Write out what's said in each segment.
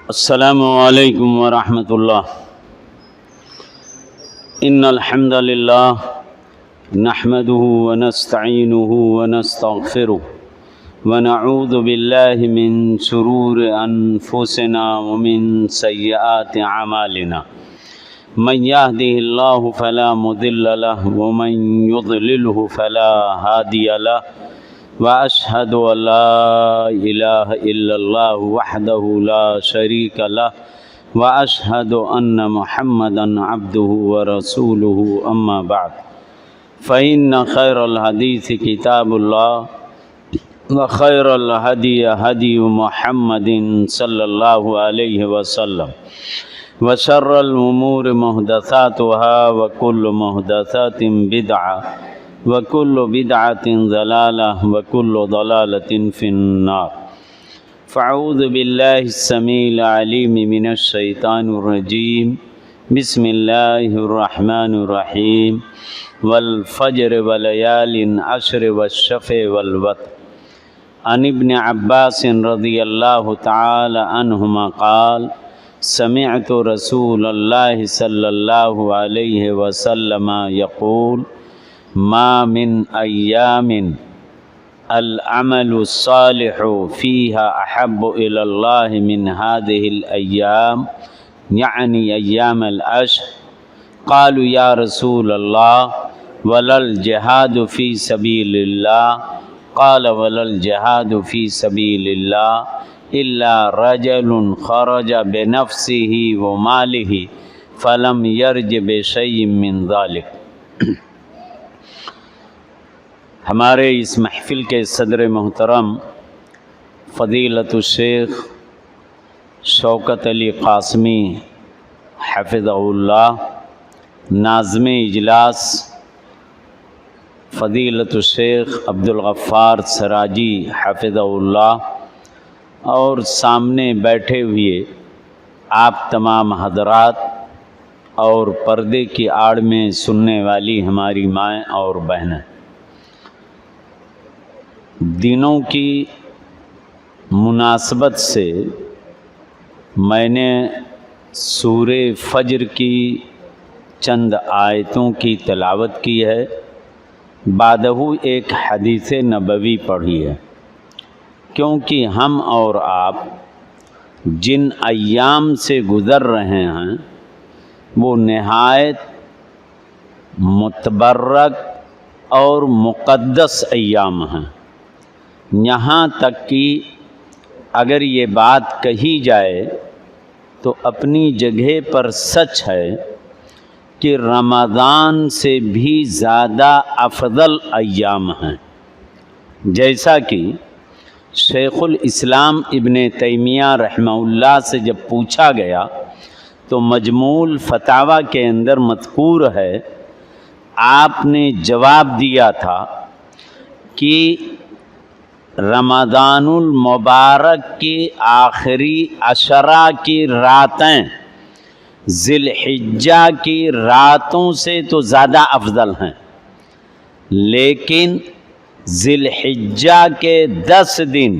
السلام علیکم ورحمۃ اللہ۔ ان الحمد للہ نحمده ونستعینه ونستغفره ونعوذ باللہ من شرور انفسنا ومن سیئات اعمالنا من يهده الله فلا مضل له ومن يضلله فلا هادي له وأشهد أن لا إله إلا الله وحده لا شريك له وأشهد أن محمدا عبده ورسوله أما بعد فإن خير الحديث كتاب الله وخير الهدي هدي محمد صلى الله عليه وسلم وشر الأمور محدثاتها وكل محدثات بدعة وكل بدعة ضلالة وكل ضلالة في النار فأعوذ بالله السميع العليم من الشيطان الرجيم بسم الله الرحمن الرحيم والفجر وليال عشر والشفع والوتر عن ابن عباس رضي الله تعالى عنهما قال سمعت رسول الله صلى الله عليه وسلم يقول ما من أيام العمل الصالح فيها أحب إلى الله من هذه الأيام يعني أيام العشر قالوا يا رسول الله ولا الجهاد في سبيل الله قال ولا الجهاد في سبيل الله إلا رجل خرج بنفسه وماله فلم يرج بشيء من ذلك۔ ہمارے اس محفل کے صدر محترم فضیلت الشیخ شوکت علی قاسمی حفظہ اللہ، ناظم اجلاس فضیلت الشیخ عبدالغفار سراجی حفظہ اللہ، اور سامنے بیٹھے ہوئے آپ تمام حضرات اور پردے کی آڑ میں سننے والی ہماری مائیں اور بہنیں، دنوں کی مناسبت سے میں نے سورہ فجر کی چند آیتوں کی تلاوت کی ہے، بعدہ ایک حدیث نبوی پڑھی ہے، کیونکہ ہم اور آپ جن ایام سے گزر رہے ہیں وہ نہایت متبرک اور مقدس ایام ہیں، یہاں تک کہ اگر یہ بات کہی جائے تو اپنی جگہ پر سچ ہے کہ رمضان سے بھی زیادہ افضل ایام ہیں۔ جیسا کہ شیخ الاسلام ابن تیمیہ رحمہ اللہ سے جب پوچھا گیا تو مجموع الفتاوی کے اندر مذکور ہے، آپ نے جواب دیا تھا کہ رمضان المبارک کی آخری عشرہ کی راتیں ذی الحجہ کی راتوں سے تو زیادہ افضل ہیں، لیکن ذی الحجہ کے 10 دن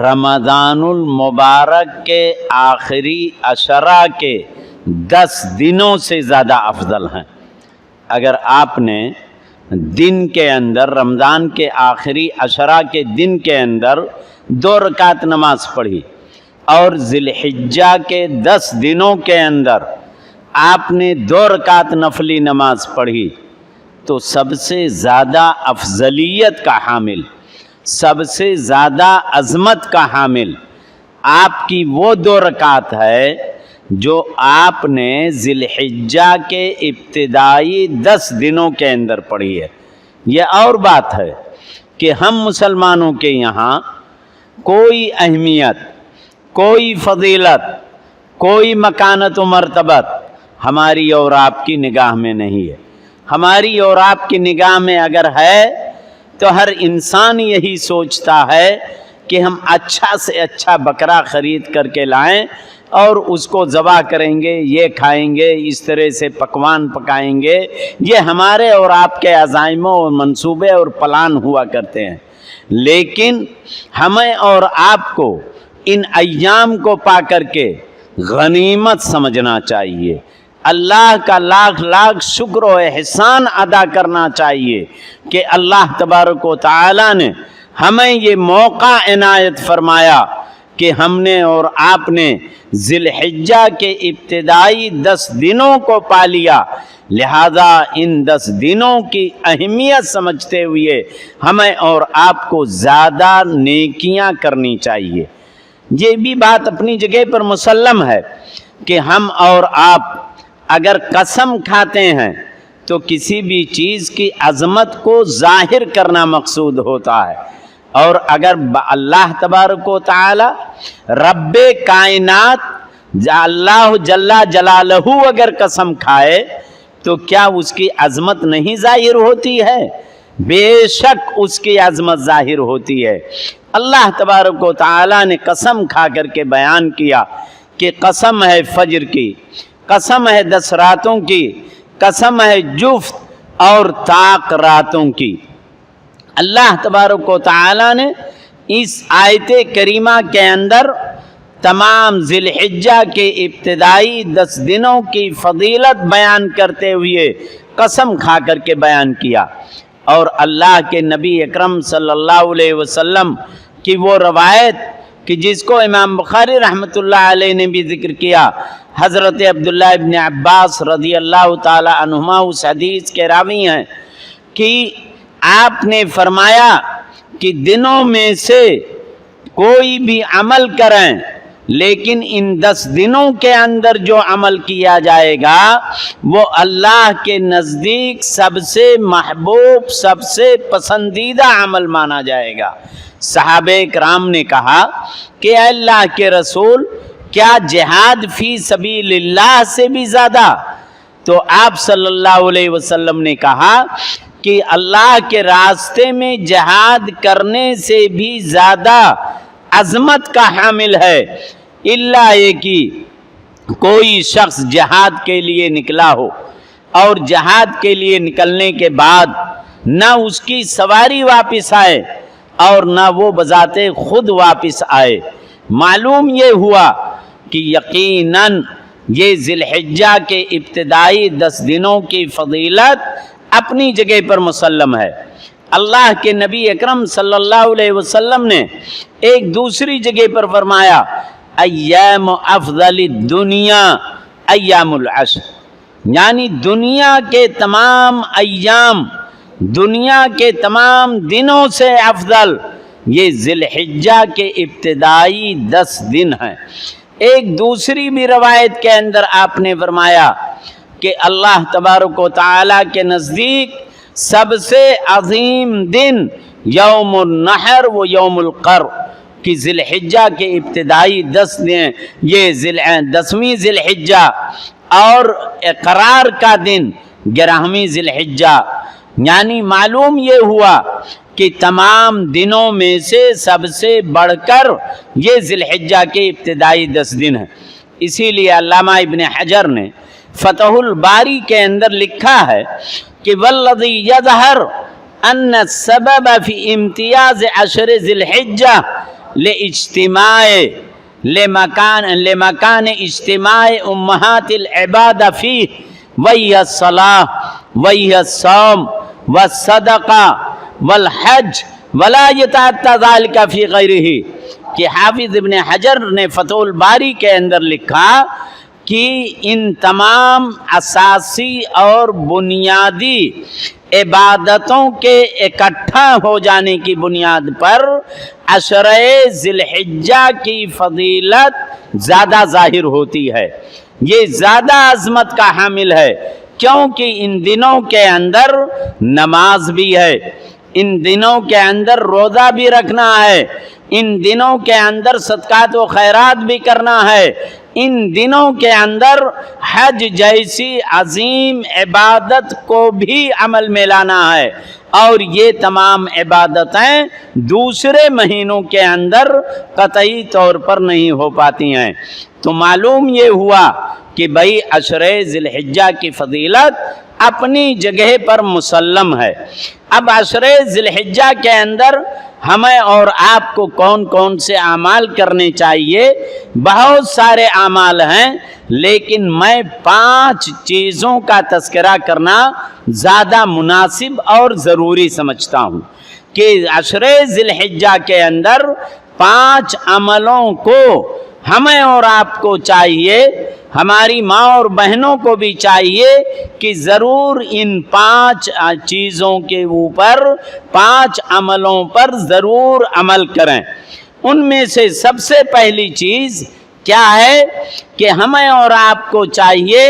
رمضان المبارک کے آخری عشرہ کے 10 دنوں سے زیادہ افضل ہیں۔ اگر آپ نے دن کے اندر رمضان کے آخری عشرہ کے دن کے اندر 2 رکعت نماز پڑھی اور ذی الحجہ کے 10 دنوں کے اندر آپ نے 2 رکعت نفلی نماز پڑھی تو سب سے زیادہ افضلیت کا حامل، سب سے زیادہ عظمت کا حامل آپ کی وہ 2 رکعت ہے جو آپ نے ذی الحجہ کے ابتدائی 10 دنوں کے اندر پڑھی ہے۔ یہ اور بات ہے کہ ہم مسلمانوں کے یہاں کوئی اہمیت، کوئی فضیلت، کوئی مکانت و مرتبت ہماری اور آپ کی نگاہ میں نہیں ہے۔ ہماری اور آپ کی نگاہ میں اگر ہے تو ہر انسان یہی سوچتا ہے کہ ہم اچھا سے اچھا بکرا خرید کر کے لائیں اور اس کو ذبح کریں گے، یہ کھائیں گے، اس طرح سے پکوان پکائیں گے۔ یہ ہمارے اور آپ کے عزائم اور منصوبے اور پلان ہوا کرتے ہیں، لیکن ہمیں اور آپ کو ان ایام کو پا کر کے غنیمت سمجھنا چاہیے، اللہ کا لاکھ لاکھ شکر و احسان ادا کرنا چاہیے کہ اللہ تبارک و تعالی نے ہمیں یہ موقع عنایت فرمایا کہ ہم نے اور آپ نے ذی الحجہ کے ابتدائی 10 دنوں کو پا لیا، لہذا ان 10 دنوں کی اہمیت سمجھتے ہوئے ہمیں اور آپ کو زیادہ نیکیاں کرنی چاہیے۔ یہ بھی بات اپنی جگہ پر مسلم ہے کہ ہم اور آپ اگر قسم کھاتے ہیں تو کسی بھی چیز کی عظمت کو ظاہر کرنا مقصود ہوتا ہے، اور اگر اللہ تبارک و تعالی رب کائنات اللہ جل جلالہ اگر قسم کھائے تو کیا اس کی عظمت نہیں ظاہر ہوتی ہے؟ بے شک اس کی عظمت ظاہر ہوتی ہے۔ اللہ تبارک و تعالی نے قسم کھا کر کے بیان کیا کہ قسم ہے فجر کی، قسم ہے 10 راتوں کی، قسم ہے جفت اور طاق راتوں کی۔ اللہ تبارک و تعالی نے اس آیت کریمہ کے اندر تمام ذی الحجہ کے ابتدائی 10 دنوں کی فضیلت بیان کرتے ہوئے قسم کھا کر کے بیان کیا، اور اللہ کے نبی اکرم صلی اللہ علیہ وسلم کی وہ روایت کہ جس کو امام بخاری رحمۃ اللہ علیہ نے بھی ذکر کیا، حضرت عبداللہ ابن عباس رضی اللہ تعالی عنہما اس حدیث کے راوی ہیں کہ آپ نے فرمایا کہ دنوں میں سے کوئی بھی عمل کریں، لیکن ان 10 دنوں کے اندر جو عمل کیا جائے گا وہ اللہ کے نزدیک سب سے محبوب، سب سے پسندیدہ عمل مانا جائے گا۔ صحابہ کرام نے کہا کہ اے اللہ کے رسول، کیا جہاد فی سبیل اللہ سے بھی زیادہ؟ تو آپ صلی اللہ علیہ وسلم نے کہا کہ اللہ کے راستے میں جہاد کرنے سے بھی زیادہ عظمت کا حامل ہے، اللہ یہ کہ کوئی شخص جہاد کے لیے نکلا ہو اور جہاد کے لیے نکلنے کے بعد نہ اس کی سواری واپس آئے اور نہ وہ بذات خود واپس آئے۔ معلوم یہ ہوا کہ یقیناً یہ ذی الحجہ کے ابتدائی 10 دنوں کی فضیلت اپنی جگہ پر مسلم ہے۔ اللہ کے نبی اکرم صلی اللہ علیہ وسلم نے ایک دوسری جگہ پر فرمایا، ایام افضل الدنیا ایام العشر، یعنی دنیا کے تمام ایام، دنیا کے تمام دنوں سے افضل یہ ذی الحجہ کے ابتدائی 10 دن ہیں۔ ایک دوسری بھی روایت کے اندر آپ نے فرمایا کہ اللہ تبارک و تعالی کے نزدیک سب سے عظیم دن یوم النحر و یوم القر، کہ ذی الحجہ کے ابتدائی 10 دن، یہ 10ویں ذی الحجہ اور اقرار کا دن 11ویں ذی الحجہ، یعنی معلوم یہ ہوا کہ تمام دنوں میں سے سب سے بڑھ کر یہ ذی الحجہ کے ابتدائی 10 دن ہیں۔ اسی لیے علامہ ابن حجر نے فتح الباری کے اندر لکھا ہے کہ والذی یظہر ان السبب فی امتیاز عشر ذی الحجہ لمکان اجتماع امہات العبادہ فیہ وہی الصلاۃ وہی الصوم والصدقہ والحج ولا یتعطی ذلک فی غیرہ، کہ حافظ ابن حجر نے فتح الباری کے اندر لکھا کہ ان تمام اساسی اور بنیادی عبادتوں کے اکٹھا ہو جانے کی بنیاد پر عشرہ ذی الحجہ کی فضیلت زیادہ ظاہر ہوتی ہے، یہ زیادہ عظمت کا حامل ہے، کیونکہ ان دنوں کے اندر نماز بھی ہے، ان دنوں کے اندر روزہ بھی رکھنا ہے، ان دنوں کے اندر صدقات و خیرات بھی کرنا ہے، ان دنوں کے اندر حج جیسی عظیم عبادت کو بھی عمل میں لانا ہے، اور یہ تمام عبادتیں دوسرے مہینوں کے اندر قطعی طور پر نہیں ہو پاتی ہیں۔ تو معلوم یہ ہوا کہ بھئی عشرہ ذی الحجہ کی فضیلت اپنی جگہ پر مسلم ہے۔ اب عشرے ذی الحجہ کے اندر ہمیں اور آپ کو کون کون سے اعمال کرنے چاہیے؟ بہت سارے اعمال ہیں، لیکن میں 5 چیزوں کا تذکرہ کرنا زیادہ مناسب اور ضروری سمجھتا ہوں کہ عشرے ذی الحجہ کے اندر 5 عملوں کو ہمیں اور آپ کو چاہیے، ہماری ماں اور بہنوں کو بھی چاہیے کہ ضرور ان 5 چیزوں کے اوپر 5 عملوں پر ضرور عمل کریں۔ ان میں سے سب سے پہلی چیز کیا ہے کہ ہمیں اور آپ کو چاہیے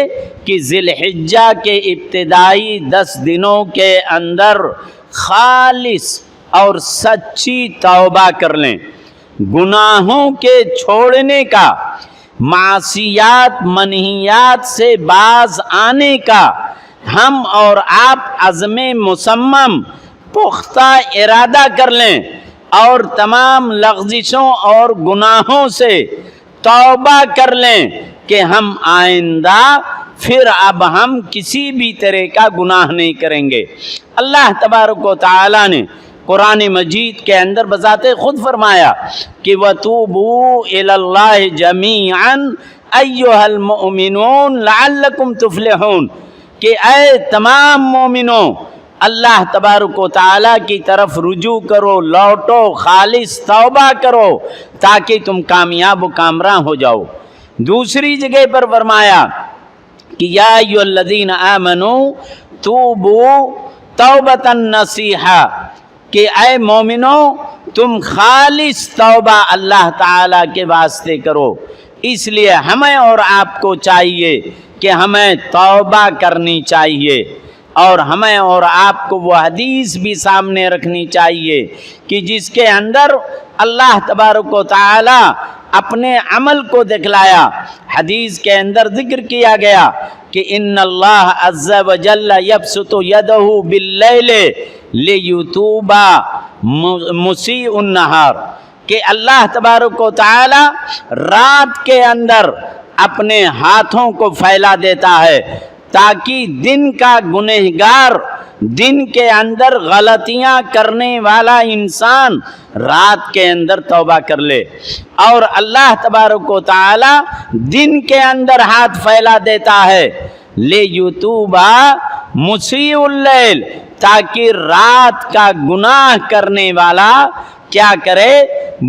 کہ ذی الحجہ کے ابتدائی 10 دنوں کے اندر خالص اور سچی توبہ کر لیں، گناہوں کے چھوڑنے کا، معصیات منہیات سے باز آنے کا ہم اور آپ عزم مصمم پختہ ارادہ کر لیں، اور تمام لغزشوں اور گناہوں سے توبہ کر لیں کہ ہم آئندہ پھر اب ہم کسی بھی طرح کا گناہ نہیں کریں گے۔ اللہ تبارک و تعالی نے قرآن مجید کے اندر بذات خود فرمایا کہ وَتُوبُوا إِلَى اللَّهِ جَمِيعًا أَيُّهَا الْمُؤْمِنُونَ لَعَلَّكُمْ تُفْلِحُونَ کہ اے تمام مومنوں اللہ تبارک و تعالیٰ کی طرف رجوع کرو، لوٹو، خالص توبہ کرو تاکہ تم کامیاب و کامراں ہو جاؤ۔ دوسری جگہ پر فرمایا کہ یا ایھا الذین آمنوا توبوا توبۃ نصیحا کہ اے مومنوں تم خالص توبہ اللہ تعالیٰ کے واسطے کرو۔ اس لیے ہمیں اور آپ کو چاہیے کہ ہمیں توبہ کرنی چاہیے، اور ہمیں اور آپ کو وہ حدیث بھی سامنے رکھنی چاہیے کہ جس کے اندر اللہ تبارک و تعالی اپنے عمل کو دکھلایا۔ حدیث کے اندر ذکر کیا گیا کہ ان اللہ عز وجل یبسط یدہ باللیل لیتوب مسیء النہار کہ اللہ تبارک و تعالی رات کے اندر اپنے ہاتھوں کو پھیلا دیتا ہے تاکہ دن کا گنہگار، دن کے اندر غلطیاں کرنے والا انسان رات کے اندر توبہ کر لے، اور اللہ تبارک و تعالی دن کے اندر ہاتھ پھیلا دیتا ہے لیتوب مسیء اللیل تاکہ رات کا گناہ کرنے والا کیا کرے،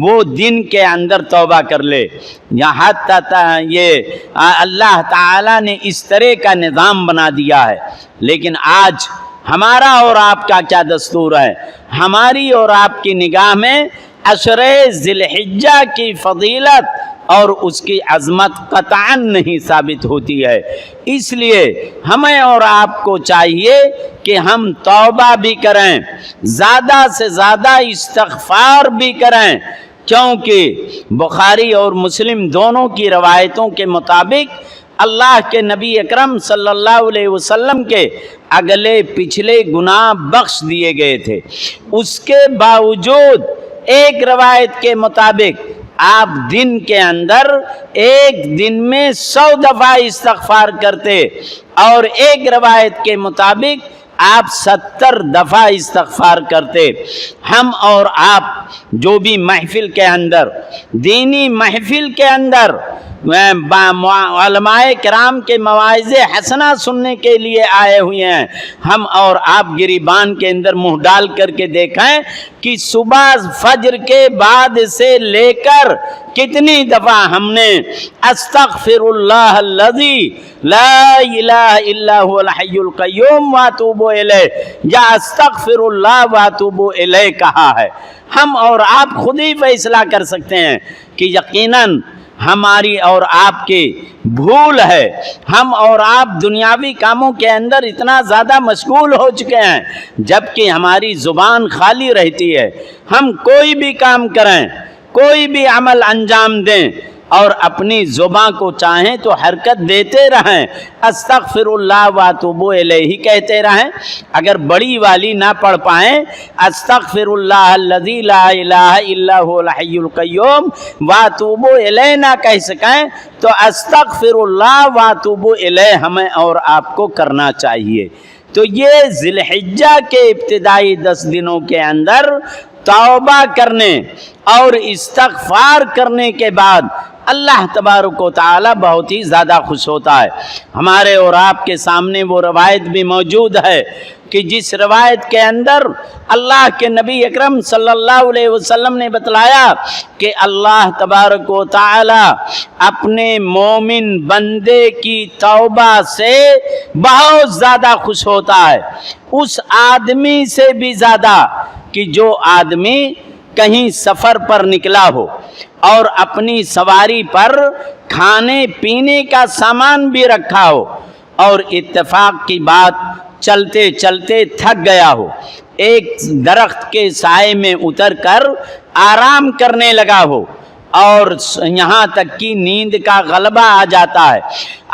وہ دن کے اندر توبہ کر لے۔ یہاں تک یہ اللہ تعالیٰ نے اس طرح کا نظام بنا دیا ہے، لیکن آج ہمارا اور آپ کا کیا دستور ہے؟ ہماری اور آپ کی نگاہ میں عشرے ذی الحجہ کی فضیلت اور اس کی عظمت قطعاً نہیں ثابت ہوتی ہے۔ اس لیے ہمیں اور آپ کو چاہیے کہ ہم توبہ بھی کریں، زیادہ سے زیادہ استغفار بھی کریں، کیونکہ بخاری اور مسلم دونوں کی روایتوں کے مطابق اللہ کے نبی اکرم صلی اللہ علیہ وسلم کے اگلے پچھلے گناہ بخش دیے گئے تھے۔ اس کے باوجود ایک روایت کے مطابق آپ دن کے اندر ایک دن میں 100 دفعہ استغفار کرتے، اور ایک روایت کے مطابق آپ 70 دفعہ استغفار کرتے۔ ہم اور آپ جو بھی محفل کے اندر، دینی محفل کے اندر علماء کرام کے مواعظ حسنہ سننے کے لیے آئے ہوئے ہیں، ہم اور آپ گریبان کے اندر منہ ڈال کر کے دیکھیں کہ صبح فجر کے بعد سے لے کر کتنی دفعہ ہم نے استغفر اللہ الذی لا الہ الا هو الحی القیوم واتوب الیہ یا استغفر اللہ واتوب الیہ کہا ہے۔ ہم اور آپ خود ہی فیصلہ کر سکتے ہیں کہ یقیناً ہماری اور آپ کی بھول ہے، ہم اور آپ دنیاوی کاموں کے اندر اتنا زیادہ مشغول ہو چکے ہیں، جبکہ ہماری زبان خالی رہتی ہے۔ ہم کوئی بھی کام کریں، کوئی بھی عمل انجام دیں، اور اپنی زبان کو چاہیں تو حرکت دیتے رہیں، استغفر اللہ واتوب الیہ کہتے رہیں۔ اگر بڑی والی نہ پڑھ پائیں استغفر اللہ الذی لا الہ الا هو الحی القیوم واتوب الیہ نہ کہہ سکیں تو استغفر اللہ واتوب الیہ ہمیں اور آپ کو کرنا چاہیے۔ تو یہ ذی الحجہ کے ابتدائی 10 دنوں کے اندر توبہ کرنے اور استغفار کرنے کے بعد اللہ تبارک و تعالی بہت ہی زیادہ خوش ہوتا ہے۔ ہمارے اور آپ کے سامنے وہ روایت بھی موجود ہے کہ جس روایت کے اندر اللہ کے نبی اکرم صلی اللہ علیہ وسلم نے بتلایا کہ اللہ تبارک و تعالی اپنے مومن بندے کی توبہ سے بہت زیادہ خوش ہوتا ہے، اس آدمی سے بھی زیادہ کہ جو آدمی کہیں سفر پر نکلا ہو اور اپنی سواری پر کھانے پینے کا سامان بھی رکھا ہو اور اتفاق کی بات چلتے چلتے تھک گیا ہو، ایک درخت کے سائے میں اتر کر آرام کرنے لگا ہو اور یہاں تک کہ نیند کا غلبہ آ جاتا ہے،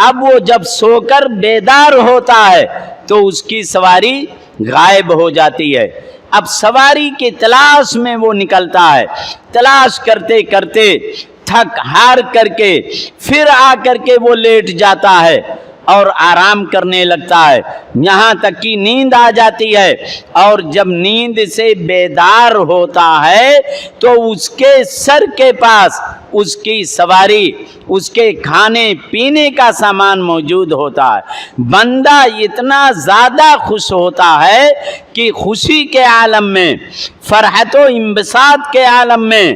اب وہ جب سو کر بیدار ہوتا ہے تو اس کی سواری غائب ہو جاتی ہے۔ اب سواری کی تلاش میں وہ نکلتا ہے، تلاش کرتے کرتے تھک ہار کر کے پھر آ کر کے وہ لیٹ جاتا ہے اور آرام کرنے لگتا ہے، یہاں تک کہ نیند آ جاتی ہے، اور جب نیند سے بیدار ہوتا ہے تو اس کے سر کے پاس اس کی سواری، اس کے کھانے پینے کا سامان موجود ہوتا ہے۔ بندہ اتنا زیادہ خوش ہوتا ہے کہ خوشی کے عالم میں، فرحت و انبساط کے عالم میں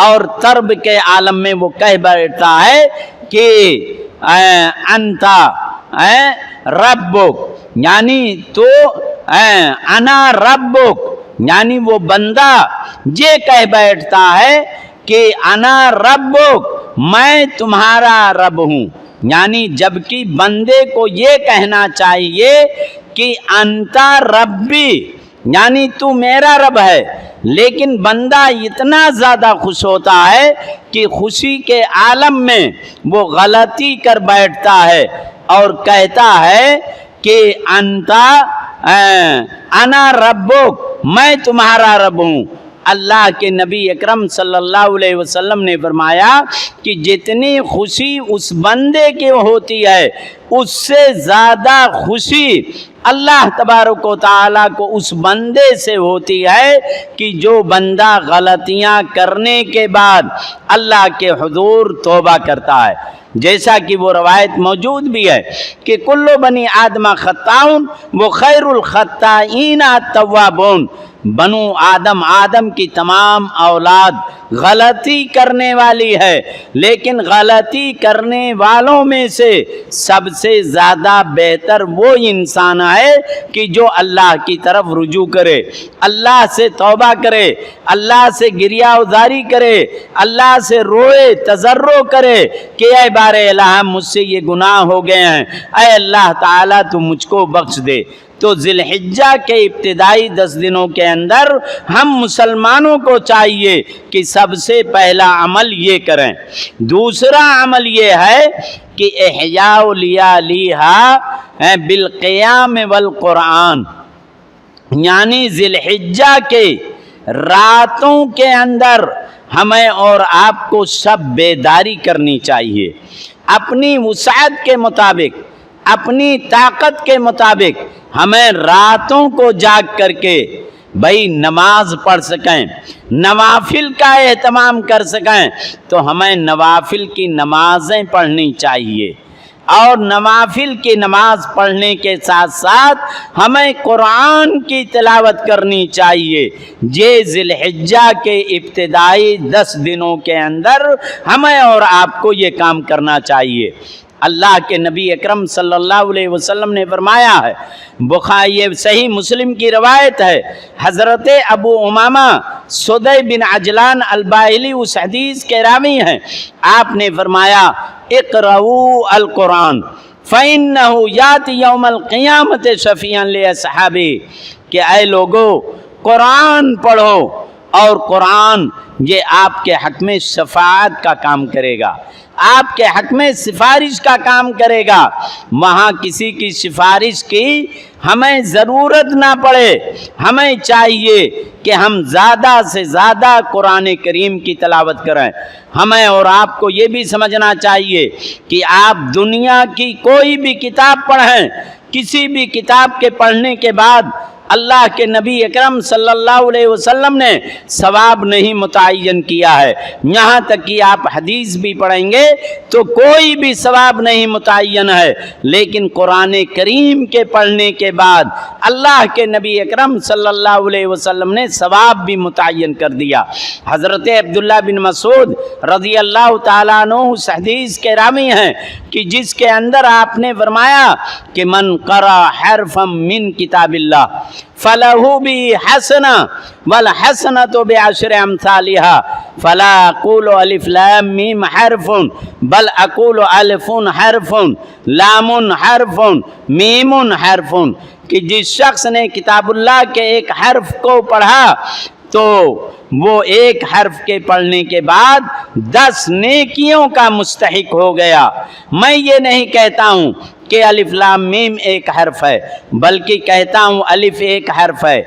اور طرب کے عالم میں وہ کہہ بیٹھتا ہے کہ انتا ربک، یعنی تو انا ربک، یعنی وہ بندہ یہ کہہ بیٹھتا ہے کہ انا ربک، میں تمہارا رب ہوں، یعنی جبکہ بندے کو یہ کہنا چاہیے کہ انتا ربی، یعنی تو میرا رب ہے، لیکن بندہ اتنا زیادہ خوش ہوتا ہے کہ خوشی کے عالم میں وہ غلطی کر بیٹھتا ہے اور کہتا ہے کہ انتا انا ربک، میں تمہارا رب ہوں۔ اللہ کے نبی اکرم صلی اللہ علیہ وسلم نے فرمایا کہ جتنی خوشی اس بندے کی ہوتی ہے اس سے زیادہ خوشی اللہ تبارک و تعالیٰ کو اس بندے سے ہوتی ہے کہ جو بندہ غلطیاں کرنے کے بعد اللہ کے حضور توبہ کرتا ہے۔ جیسا کہ وہ روایت موجود بھی ہے کہ کلو بنی آدم خطاؤن وہ خیر الخطائین التوابون، بنو آدم کی تمام اولاد غلطی کرنے والی ہے، لیکن غلطی کرنے والوں میں سے سب سے زیادہ بہتر وہ انسان ہے کہ جو اللہ کی طرف رجوع کرے، اللہ سے توبہ کرے، اللہ سے گریہ ازاری کرے، اللہ سے روئے تضرع کرے کہ اے بار الہ مجھ سے یہ گناہ ہو گئے ہیں، اے اللہ تعالیٰ تو مجھ کو بخش دے۔ تو ذی الحجہ کے ابتدائی 10 دنوں کے اندر ہم مسلمانوں کو چاہیے کہ سب سے پہلا عمل یہ کریں۔ دوسرا عمل یہ ہے کہ احیاء لیالیہا بالقیام والقرآن، یعنی ذی الحجہ کے راتوں کے اندر ہمیں اور آپ کو سب بیداری کرنی چاہیے، اپنی وسعت کے مطابق، اپنی طاقت کے مطابق ہمیں راتوں کو جاگ کر کے بھائی نماز پڑھ سکیں، نوافل کا اہتمام کر سکیں تو ہمیں نوافل کی نمازیں پڑھنی چاہیے، اور نوافل کی نماز پڑھنے کے ساتھ ساتھ ہمیں قرآن کی تلاوت کرنی چاہیے۔ یہ ذی الحجہ کے ابتدائی 10 دنوں کے اندر ہمیں اور آپ کو یہ کام کرنا چاہیے۔ اللہ کے نبی اکرم صلی اللہ علیہ وسلم نے فرمایا ہے، یہ صحیح مسلم کی روایت ہے، حضرت ابو امامہ سدی بن عجلان الباہلی اس حدیث کے راوی ہیں، آپ نے فرمایا اقرؤوا القرآن فإنہ یأتی یوم القیامت شفیعا لأصحابہ، کہ اے لوگو قرآن پڑھو، اور قرآن یہ آپ کے حق میں شفاعت کا کام کرے گا۔ آپ کے حق میں سفارش کا کام کرے گا، وہاں کسی کی سفارش کی ہمیں ضرورت نہ پڑے۔ ہمیں چاہیے کہ ہم زیادہ سے زیادہ قرآن کریم کی تلاوت کریں۔ ہمیں اور آپ کو یہ بھی سمجھنا چاہیے کہ آپ دنیا کی کوئی بھی کتاب پڑھیں، کسی بھی کتاب کے پڑھنے کے بعد اللہ کے نبی اکرم صلی اللہ علیہ وسلم نے ثواب نہیں متعین کیا ہے۔ یہاں تک کہ آپ حدیث بھی پڑھیں گے تو کوئی بھی ثواب نہیں متعین ہے، لیکن قرآن کریم کے پڑھنے کے بعد اللہ کے نبی اکرم صلی اللہ علیہ وسلم نے ثواب بھی متعین کر دیا۔ حضرت عبداللہ بن مسعود رضی اللہ تعالیٰ عنہ اس حدیث کے راوی ہیں کہ جس کے اندر آپ نے فرمایا کہ من قرأ حرفا من کتاب اللہ فَلَهُ بِهِ حَسَنَةٌ وَالْحَسَنَةُ بِعَشْرِ أَمْثَالِهَا فَلَا أَقُولُ أَلِف لام میم حرف بل أقول ألف حرف لام حرف میم حرف، کہ جس شخص نے کتاب اللہ کے ایک حرف کو پڑھا تو وہ ایک حرف کے پڑھنے کے بعد 10 نیکیوں کا مستحق ہو گیا۔ میں یہ نہیں کہتا ہوں کہ الف لام میم ایک حرف ہے، بلکہ کہتا ہوں الف ایک حرف ہے،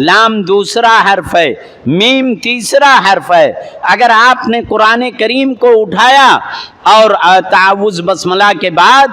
لام دوسرا حرف ہے، میم تیسرا حرف ہے۔ اگر آپ نے قرآن کریم کو اٹھایا اور تعوذ بسملہ کے بعد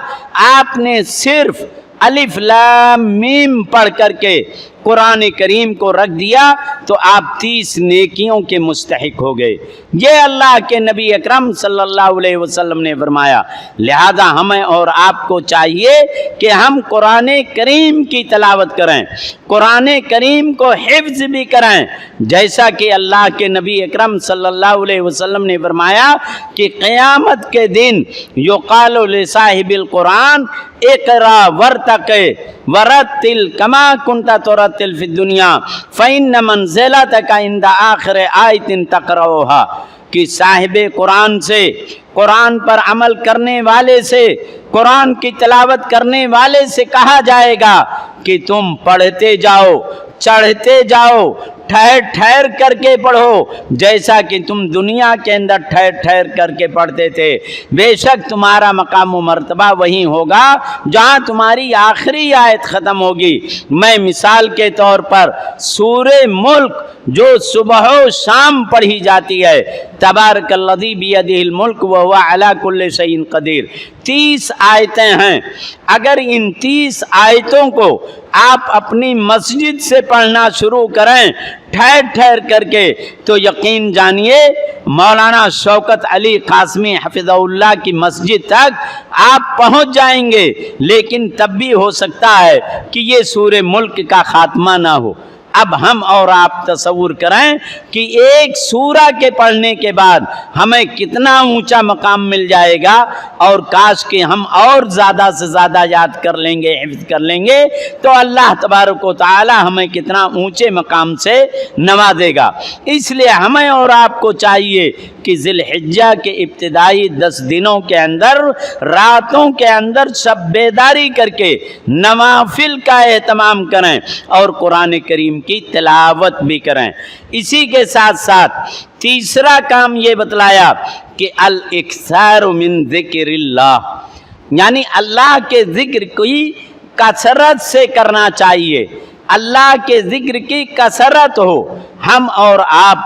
آپ نے صرف الف لام میم پڑھ کر کے قرآن کریم کو رکھ دیا تو آپ 30 نیکیوں کے مستحق ہو گئے۔ یہ اللہ کے نبی اکرم صلی اللہ علیہ وسلم نے فرمایا۔ لہذا ہمیں اور آپ کو چاہیے کہ ہم قرآن کریم کی تلاوت کریں، قرآن کریم کو حفظ بھی کریں، جیسا کہ اللہ کے نبی اکرم صلی اللہ علیہ وسلم نے فرمایا کہ قیامت کے دن یقال لصاحب القرآن اقرا ورتقِ ورتل کما کنت ترتل فی الدنیا فإن منزلتک عند آخر آیت تقرأها، کہ صاحب قرآن سے، قرآن پر عمل کرنے والے سے، قرآن کی تلاوت کرنے والے سے کہا جائے گا کہ تم پڑھتے جاؤ، چڑھتے جاؤ، ٹھہر ٹھہر کر کے پڑھو، جیسا کہ تم دنیا کے اندر ٹھہر ٹھہر کر کے پڑھتے تھے۔ بے شک تمہارا مقام و مرتبہ وہیں ہوگا جہاں تمہاری آخری آیت ختم ہوگی۔ میں مثال کے طور پر سورہ ملک جو صبح و شام پڑھی جاتی ہے، تبارک الذی بیدہ الملک وہو علی کل شیء قدیر، 30 آیتیں ہیں۔ اگر ان 30 آیتوں کو آپ اپنی مسجد سے پڑھنا شروع کریں ٹھہر ٹھہر کر کے تو یقین جانیے مولانا شوکت علی قاسمی حفظہ اللہ کی مسجد تک آپ پہنچ جائیں گے، لیکن تب بھی ہو سکتا ہے کہ یہ سورہ ملک کا خاتمہ نہ ہو۔ اب ہم اور آپ تصور کریں کہ ایک سورہ کے پڑھنے کے بعد ہمیں کتنا اونچا مقام مل جائے گا، اور کاش کہ ہم اور زیادہ سے زیادہ یاد کر لیں گے، حفظ کر لیں گے تو اللہ تبارک و تعالی ہمیں کتنا اونچے مقام سے نوازے گا۔ اس لیے ہمیں اور آپ کو چاہیے کہ ذی الحجہ کے ابتدائی 10 دنوں کے اندر، راتوں کے اندر شب بیداری کر کے نوافل کا اہتمام کریں اور قرآن کریم کی تلاوت بھی کریں۔ اسی کے ساتھ ساتھ تیسرا کام یہ بتلایا کہ الاکثار من ذکر اللہ، یعنی اللہ کے ذکر کی کثرت سے کرنا چاہیے۔ اللہ کے ذکر کی کثرت ہو، ہم اور آپ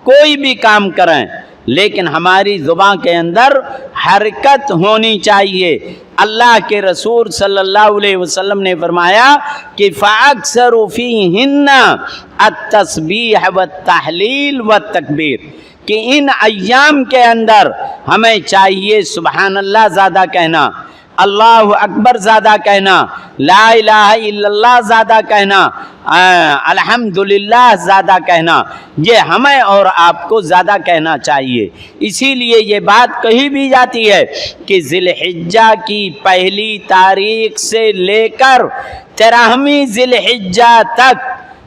کوئی بھی کام کریں لیکن ہماری زبان کے اندر حرکت ہونی چاہیے۔ اللہ کے رسول صلی اللہ علیہ وسلم نے فرمایا کہ فَأَكْثَرُ فِيهِنَّ التَّسْبِيحَ وَالتَّحْلِيلَ وَالتَّكْبِيرَ، کہ ان ایام کے اندر ہمیں چاہیے سبحان اللہ زیادہ کہنا، اللہ اکبر زیادہ کہنا، لا الہ الا اللہ زیادہ کہنا، الحمدللہ زیادہ کہنا، یہ ہمیں اور آپ کو زیادہ کہنا چاہیے۔ اسی لیے یہ بات کہی بھی جاتی ہے کہ ذی الحجہ کی پہلی تاریخ سے لے کر 13ویں ذی الحجہ تک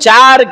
4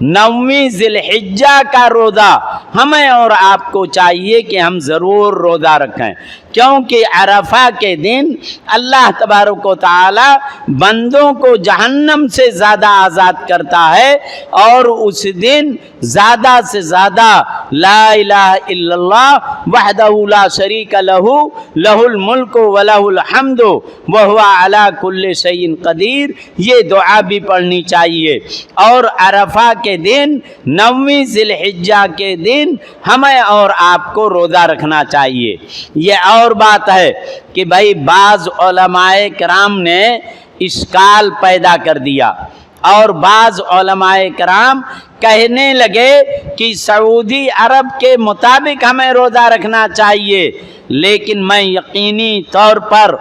9ویں ذوالحجہ کا روزہ ہمیں اور آپ کو چاہیے کہ ہم ضرور روزہ رکھیں، کیونکہ عرفہ کے دن اللہ تبارک و تعالی بندوں کو جہنم سے زیادہ آزاد کرتا ہے، اور اس دن زیادہ سے زیادہ لا الہ الا اللہ وحدہ لا شریک لہ لہ الملک ولہ الحمد وہو علی کل شیء قدیر، یہ دعا بھی پڑھنی چاہیے۔ اور عرفہ کے دن 9ویں ذوالحجہ کے دن ہمیں اور آپ کو روزہ رکھنا چاہیے۔ یہ اور بات ہے کہ بھائی بعض علماء کرام نے اشکال پیدا کر دیا، اور بعض علماء کرام کہنے لگے کہ سعودی عرب کے مطابق ہمیں روزہ رکھنا چاہیے، لیکن میں یقینی طور پر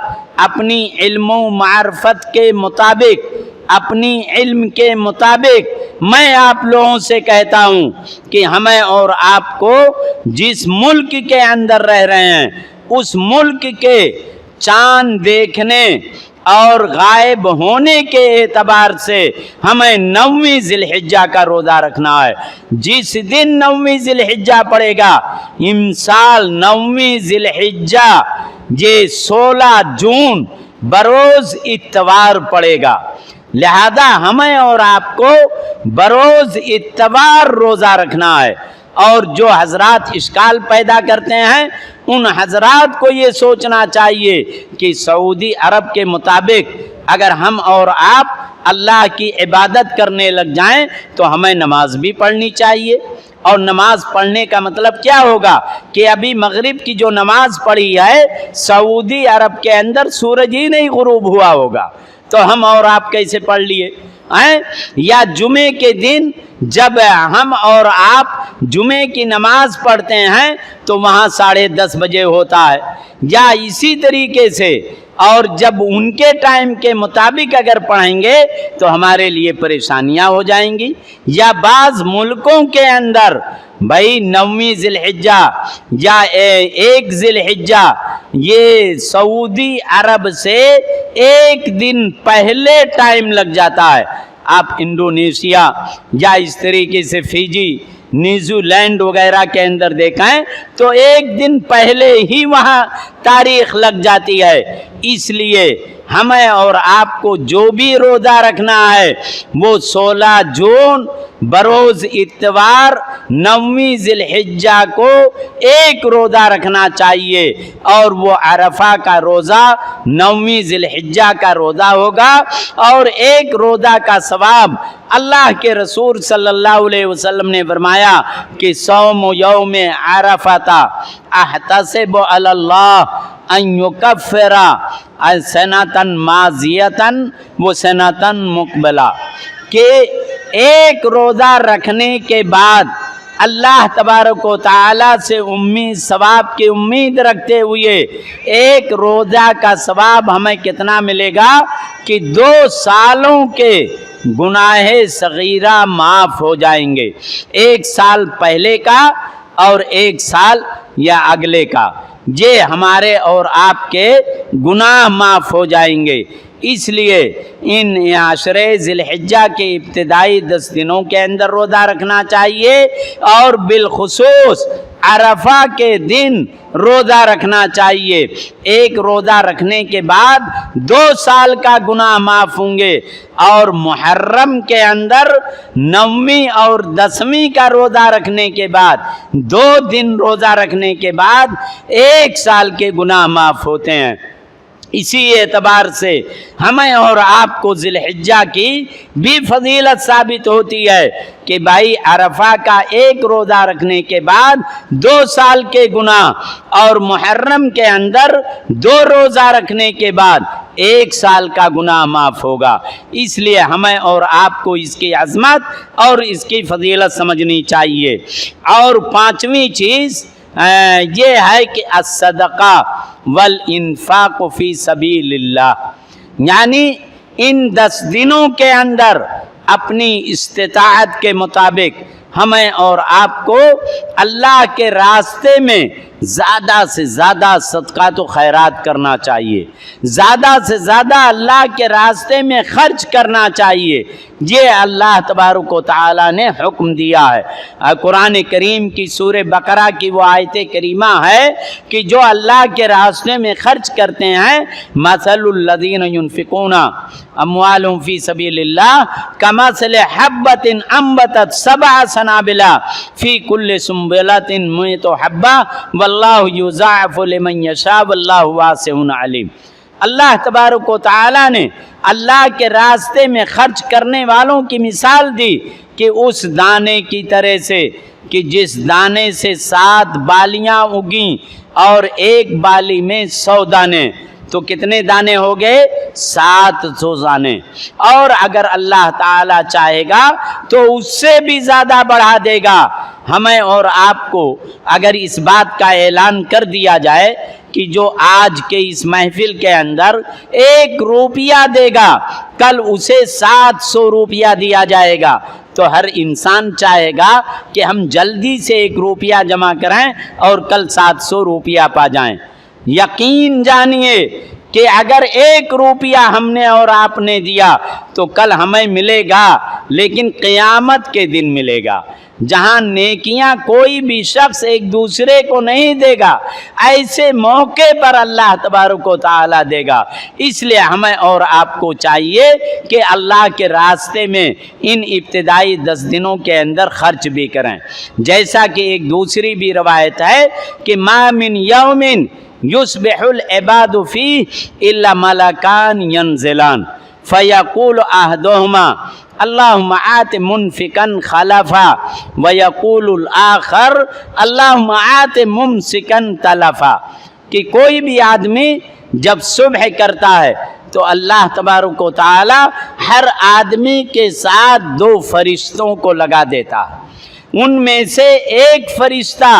اپنی علم و معرفت کے مطابق، اپنی علم کے مطابق میں آپ لوگوں سے کہتا ہوں کہ ہمیں اور آپ کو جس ملک کے اندر رہ رہے ہیں اس ملک کے چاند دیکھنے اور غائب ہونے کے اعتبار سے ہمیں 9ویں ذوالحجہ کا روزہ رکھنا ہے۔ جس دن 9ویں ذوالحجہ پڑے گا، امسال 9ویں ذوالحجہ یہ 16 جون بروز اتوار پڑے گا، لہذا ہمیں اور آپ کو بروز اتوار روزہ رکھنا ہے۔ اور جو حضرات اشکال پیدا کرتے ہیں ان حضرات کو یہ سوچنا چاہیے کہ سعودی عرب کے مطابق اگر ہم اور آپ اللہ کی عبادت کرنے لگ جائیں تو ہمیں نماز بھی پڑھنی چاہیے۔ اور نماز پڑھنے کا مطلب کیا ہوگا کہ ابھی مغرب کی جو نماز پڑھی ہے سعودی عرب کے اندر سورج ہی نہیں غروب ہوا ہوگا، تو ہم اور آپ کیسے پڑھ لیے ہیں؟ یا جمعے کے دن جب ہم اور آپ جمعے کی نماز پڑھتے ہیں تو وہاں 10:30 بجے ہوتا ہے، یا اسی طریقے سے اور جب ان کے ٹائم کے مطابق اگر پڑھیں گے تو ہمارے لیے پریشانیاں ہو جائیں گی۔ یا بعض ملکوں کے اندر بھائی 9ویں ذوالحجہ یا 1 ذوالحجہ یہ سعودی عرب سے 1 دن پہلے ٹائم لگ جاتا ہے۔ آپ انڈونیشیا یا اس طریقے سے فیجی، نیوزی لینڈ وغیرہ کے اندر دیکھیں تو 1 دن پہلے ہی وہاں تاریخ لگ جاتی ہے۔ اس لیے ہمیں اور آپ کو جو بھی روزہ رکھنا ہے وہ 16 جون بروز اتوار 9ویں ذوالحجہ کو 1 روزہ رکھنا چاہیے، اور وہ عرفہ کا روزہ 9ویں ذوالحجہ کا روزہ ہوگا، اور 1 روزہ کا ثواب اللہ کے رسول صلی اللہ علیہ وسلم نے فرمایا کہ صوم یوم عرفہ احتسب علی اللہ ان یکفر سنۃ ماضیۃ و سنۃ مقبلہ، کہ 1 روزہ رکھنے کے بعد اللہ تبارک و تعالی سے ثواب کی امید رکھتے ہوئے 1 روزہ کا ثواب ہمیں کتنا ملے گا کہ 2 سالوں کے گناہ صغیرہ معاف ہو جائیں گے، 1 سال پہلے کا اور 1 سال یا اگلے کا، یہ ہمارے اور آپ کے گناہ معاف ہو جائیں گے۔ اس لیے ان عشرے ذوالحجہ کے ابتدائی 10 دنوں کے اندر روزہ رکھنا چاہیے، اور بالخصوص عرفہ کے دن روزہ رکھنا چاہیے۔ 1 روزہ رکھنے کے بعد 2 سال کا گناہ معاف ہوں گے، اور محرم کے اندر 9ویں اور 10ویں کا روزہ رکھنے کے بعد 2 دن روزہ رکھنے کے بعد 1 سال کے گناہ معاف ہوتے ہیں۔ اسی اعتبار سے ہمیں اور آپ کو ذوالحجہ کی بھی فضیلت ثابت ہوتی ہے کہ بھائی عرفہ کا 1 روزہ رکھنے کے بعد 2 سال کے گناہ، اور محرم کے اندر 2 روزہ رکھنے کے بعد 1 سال کا گناہ معاف ہوگا۔ اس لیے ہمیں اور آپ کو اس کی عظمت اور اس کی فضیلت سمجھنی چاہیے۔ اور 5ویں چیز یہ ہے کہ الصدقہ والانفاق فی سبیل اللہ، یعنی ان 10 دنوں کے اندر اپنی استطاعت کے مطابق ہمیں اور آپ کو اللہ کے راستے میں زیادہ سے زیادہ صدقات و خیرات کرنا چاہیے، زیادہ سے زیادہ اللہ کے راستے میں خرچ کرنا چاہیے۔ یہ اللہ تبارک و تعالیٰ نے حکم دیا ہے۔ قرآن کریم کی سورہ بقرہ کی وہ آیت کریمہ ہے کہ جو اللہ کے راستے میں خرچ کرتے ہیں، مثل الذین ینفقون اموالهم فی سبیل اللہ کمثل حبۃ انبتت سبع سنابل فی کل سنبلۃ مئۃ حبۃ واللہ یضاعف لمن یشاء واللہ واسع علیم۔ اللہ تبارک و تعالیٰ نے اللہ کے راستے میں خرچ کرنے والوں کی مثال دی کہ اس دانے کی طرح سے کہ جس دانے سے 7 بالیاں اگیں اور ایک بالی میں 100 دانے، تو کتنے دانے ہو گئے؟ 700 دانے۔ اور اگر اللہ تعالیٰ چاہے گا تو اس سے بھی زیادہ بڑھا دے گا۔ ہمیں اور آپ کو اگر اس بات کا اعلان کر دیا جائے کہ جو آج کے اس محفل کے اندر 1 روپیہ دے گا، کل اسے 700 روپیہ دیا جائے گا، تو ہر انسان چاہے گا کہ ہم جلدی سے 1 روپیہ جمع کریں اور کل 700 روپیہ پا جائیں۔ یقین جانیے کہ اگر 1 روپیہ ہم نے اور آپ نے دیا تو کل ہمیں ملے گا، لیکن قیامت کے دن ملے گا، جہاں نیکیاں کوئی بھی شخص ایک دوسرے کو نہیں دے گا، ایسے موقع پر اللہ تبارک و تعالیٰ دے گا۔ اس لیے ہمیں اور آپ کو چاہیے کہ اللہ کے راستے میں ان ابتدائی 10 دنوں کے اندر خرچ بھی کریں۔ جیسا کہ ایک دوسری بھی روایت ہے کہ ما من یوم یصبح العباد فیہ الا ملکان ینزلان فیقول احدہما اللہم آت منفقا خلفا ویقول الآخر اللہم آت ممسکا تلفا، کہ کوئی بھی آدمی جب صبح کرتا ہے تو اللہ تبارک و تعالی ہر آدمی کے ساتھ 2 فرشتوں کو لگا دیتا ہے۔ ان میں سے ایک فرشتہ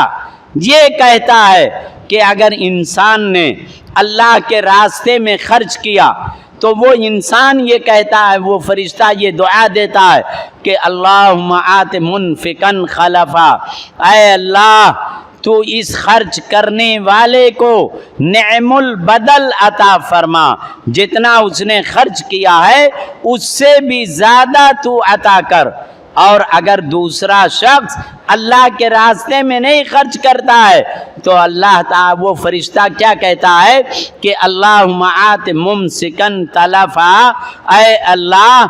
یہ کہتا ہے کہ اگر انسان نے اللہ کے راستے میں خرچ کیا تو وہ انسان یہ کہتا ہے، وہ فرشتہ یہ دعا دیتا ہے کہ اللہم آت منفقا خلفا، اے اللہ تو اس خرچ کرنے والے کو نعم البدل عطا فرما، جتنا اس نے خرچ کیا ہے اس سے بھی زیادہ تو عطا کر۔ اور اگر دوسرا شخص اللہ کے راستے میں نہیں خرچ کرتا ہے تو اللہ تعالی وہ فرشتہ کیا کہتا ہے کہ اللہم آت ممسکا تلفا، اے اللہ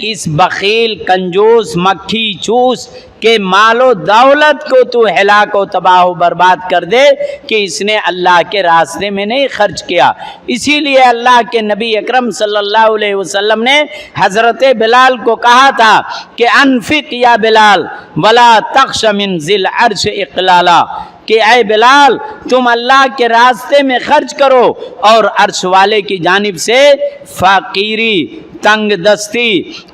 اس بخیل کنجوس مکھی چوس کہ مال و دولت کو تو ہلاک و تباہ و برباد کر دے کہ اس نے اللہ کے راستے میں نہیں خرچ کیا۔ اسی لیے اللہ کے نبی اکرم صلی اللہ علیہ وسلم نے حضرت بلال کو کہا تھا کہ انفق یا بلال ولا تخش من ذی العرش اقلالا، کہ اے بلال تم اللہ کے راستے میں خرچ کرو اور عرش والے کی جانب سے فقیری، تنگ دستی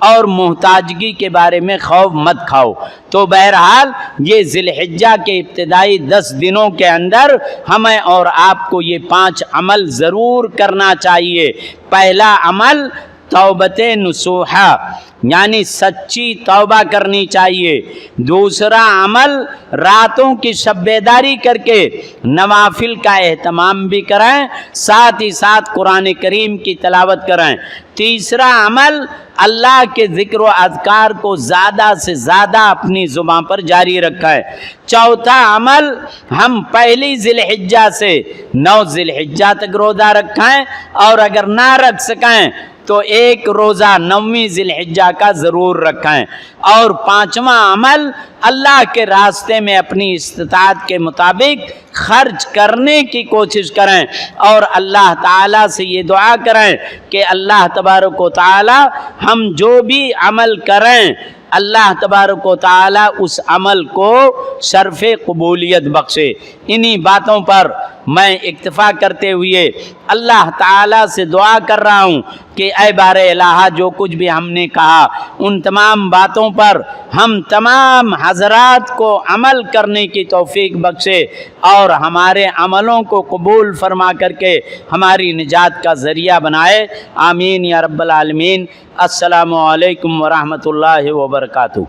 اور محتاجگی کے بارے میں خوف مت کھاؤ۔ تو بہرحال یہ ذی الحجہ کے ابتدائی 10 دنوں کے اندر ہمیں اور آپ کو یہ 5 عمل ضرور کرنا چاہیے۔ پہلا عمل توبۃ نصوحہ، یعنی سچی توبہ کرنی چاہیے۔ دوسرا عمل راتوں کی شب بیداری کر کے نوافل کا اہتمام بھی کریں، ساتھ ہی ساتھ قرآن کریم کی تلاوت کریں۔ تیسرا عمل اللہ کے ذکر و اذکار کو زیادہ سے زیادہ اپنی زبان پر جاری رکھیں۔ چوتھا عمل ہم پہلی ذی الحجہ سے 9 ذی الحجہ تک روزہ رکھیں، اور اگر نہ رکھ سکیں تو ایک روزہ 9ویں ذی الحجہ کا ضرور رکھیں۔ اور 5واں عمل اللہ کے راستے میں اپنی استطاعت کے مطابق خرچ کرنے کی کوشش کریں، اور اللہ تعالیٰ سے یہ دعا کریں کہ اللہ تبارک و تعالیٰ ہم جو بھی عمل کریں اللہ تبارک و تعالیٰ اس عمل کو شرف قبولیت بخشے۔ انہی باتوں پر میں اکتفا کرتے ہوئے اللہ تعالیٰ سے دعا کر رہا ہوں کہ اے بار الہ جو کچھ بھی ہم نے کہا ان تمام باتوں پر ہم تمام حضرات کو عمل کرنے کی توفیق بخشے، اور ہمارے عملوں کو قبول فرما کر کے ہماری نجات کا ذریعہ بنائے۔ آمین یا رب العالمین۔ السلام علیکم ورحمۃ اللہ وبرکاتہ۔